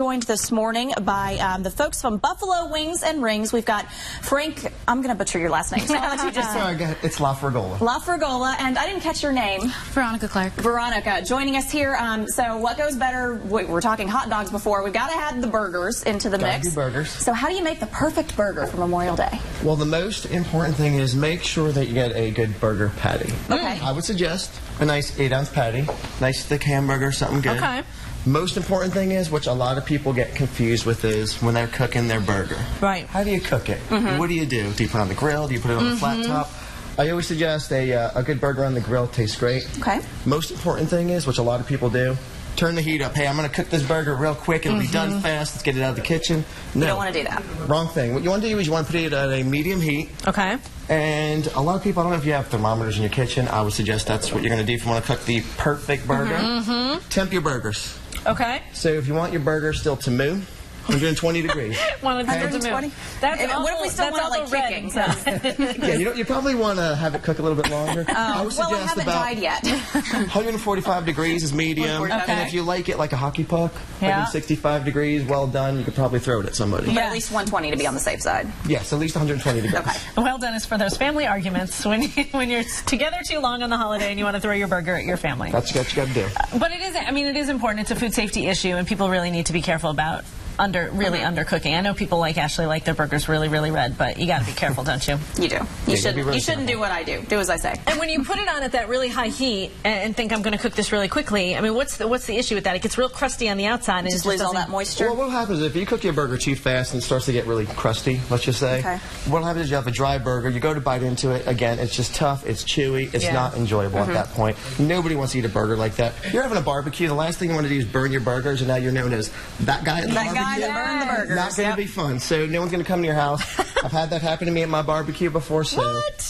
Joined this morning by the folks from Buffalo Wings and Rings. We've got Frank, I'm going to butcher your last name, so I'll let you just Sorry, go ahead. It's La Fragola. La Fragola, and I didn't catch your name. Veronica Clark. Veronica, joining us here. So what goes better? We were talking hot dogs before. We've got to add the burgers into the mix. Do burgers. So how do you make the perfect burger for Memorial Day? Well, the most important thing is make sure that you get a good burger patty. Okay. I would suggest a nice 8-ounce patty, nice thick hamburger, something good. Okay. Most important thing is, which a lot of people get confused with, is when they're cooking their burger. Right. How do you cook it? What do you do? Do you put it on the grill? Do you put it on the flat top? I always suggest a good burger on the grill tastes great. Okay. Most important thing is, which a lot of people do, turn the heat up. Hey, I'm going to cook this burger real quick. It'll be done fast. Let's get it out of the kitchen. No. You don't want to do that. Wrong thing. What you want to do is you want to put it at a medium heat. Okay. And a lot of people, I don't know if you have thermometers in your kitchen. I would suggest that's what you're going to do if you want to cook the perfect burger. Temp your burgers. Okay. So if you want your burger still to moo, 120 degrees. 120? That's What if we still want it like kicking? Yeah, you probably want to have it cook a little bit longer. I would Well, I suggest haven't about died yet. 145 degrees is medium. Okay. And if you like it like a hockey puck, 165 degrees, well done, you could probably throw it at somebody. But at least 120 to be on the safe side. Yes, at least 120 degrees. Okay. Well done is for those family arguments when you're together too long on the holiday and you want to throw your burger at your family. That's what you got to do. But it is, I mean, it is important. It's a food safety issue, and people really need to be careful about undercooking. I know people like Ashley like their burgers really, really red, but you got to be careful, don't you? You do. You shouldn't careful. do what I do. Do as I say. And when you put it on at that really high heat and think I'm going to cook this really quickly, I mean, what's the issue with that? It gets real crusty on the outside and Just it lose all that moisture. Well, what happens is if you cook your burger too fast and it starts to get really crusty, let's just say, what happens is you have a dry burger, you go to bite into it, again, it's just tough, it's chewy, it's not enjoyable at that point. Nobody wants to eat a burger like that. You're having a barbecue, the last thing you want to do is burn your burgers, and now you're known as that guy at the barbecue. That guy that burned the burgers. Not going to be fun, so no one's going to come to your house. I've had that happen to me at my barbecue before, so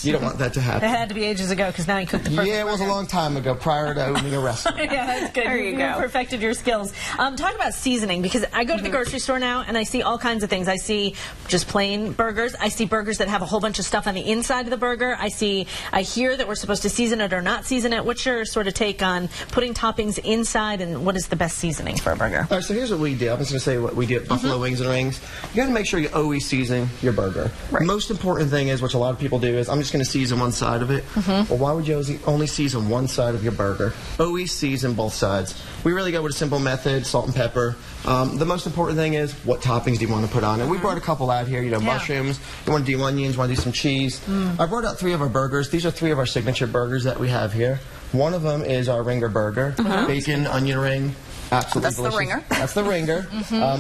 you don't want that to happen. It had to be ages ago because now you cook the perfect Yeah, it was a long time ago, prior to owning a restaurant. Yeah, that's good. There you go. Perfected your skills. Talk about seasoning, because I go to the grocery store now and I see all kinds of things. I see just plain burgers. I see burgers that have a whole bunch of stuff on the inside of the burger. I hear that we're supposed to season it or not season it. What's your sort of take on putting toppings inside, and what is the best seasoning for a burger? All right, so here's what we do. I'm just going to say what we do at Buffalo Wings and Rings. You got to make sure you always season your burger. Right. Most important thing is, which a lot of people do, is I'm just going to season one side of it. Well, why would you only season one side of your burger? Always season both sides. We really go with a simple method, salt and pepper. The most important thing is what toppings do you want to put on it. We brought a couple out here, mushrooms, you want to do onions, you want to do some cheese. I brought out 3 of our burgers. These are 3 of our signature burgers that we have here. One of them is our Ringer burger, bacon, onion ring. Absolutely That's delicious. the Ringer. That's the Ringer.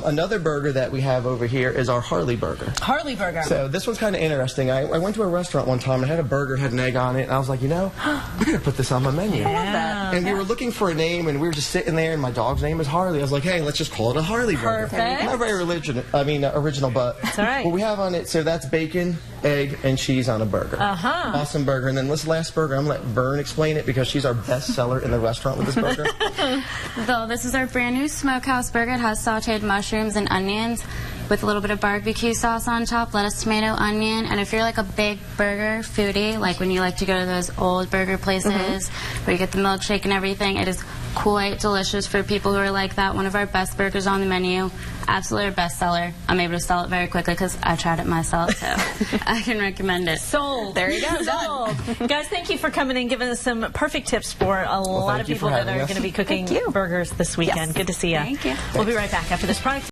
Another burger that we have over here is our Harley burger. Harley burger. So this one's kind of interesting. I went to a restaurant one time and I had a burger, had an egg on it, and I was like, I gotta put this on my menu. I love that. And we were looking for a name, and we were just sitting there, and my dog's name is Harley. I was like, hey, let's just call it a Harley burger. Perfect. Not very original, but that's all right. What we have on it, so that's bacon, egg, and cheese on a burger. Awesome burger. And then this last burger, I'm going to let Vern explain it because she's our best seller in the restaurant with this burger. So this is our brand new smokehouse burger. It has sauteed mushrooms and onions with a little bit of barbecue sauce on top, lettuce, tomato, onion. And if you're like a big burger foodie, like when you like to go to those old burger places where you get the milkshake and everything, it is quite delicious for people who are like that. One of our best burgers on the menu. Absolutely our best seller. I'm able to sell it very quickly because I tried it myself, so I can recommend it. Sold. There you go. Sold. Guys, thank you for coming and giving us some perfect tips for a lot of people that are going to be cooking burgers this weekend. Yes. Good to see you. Thank you. We'll be right back after this product.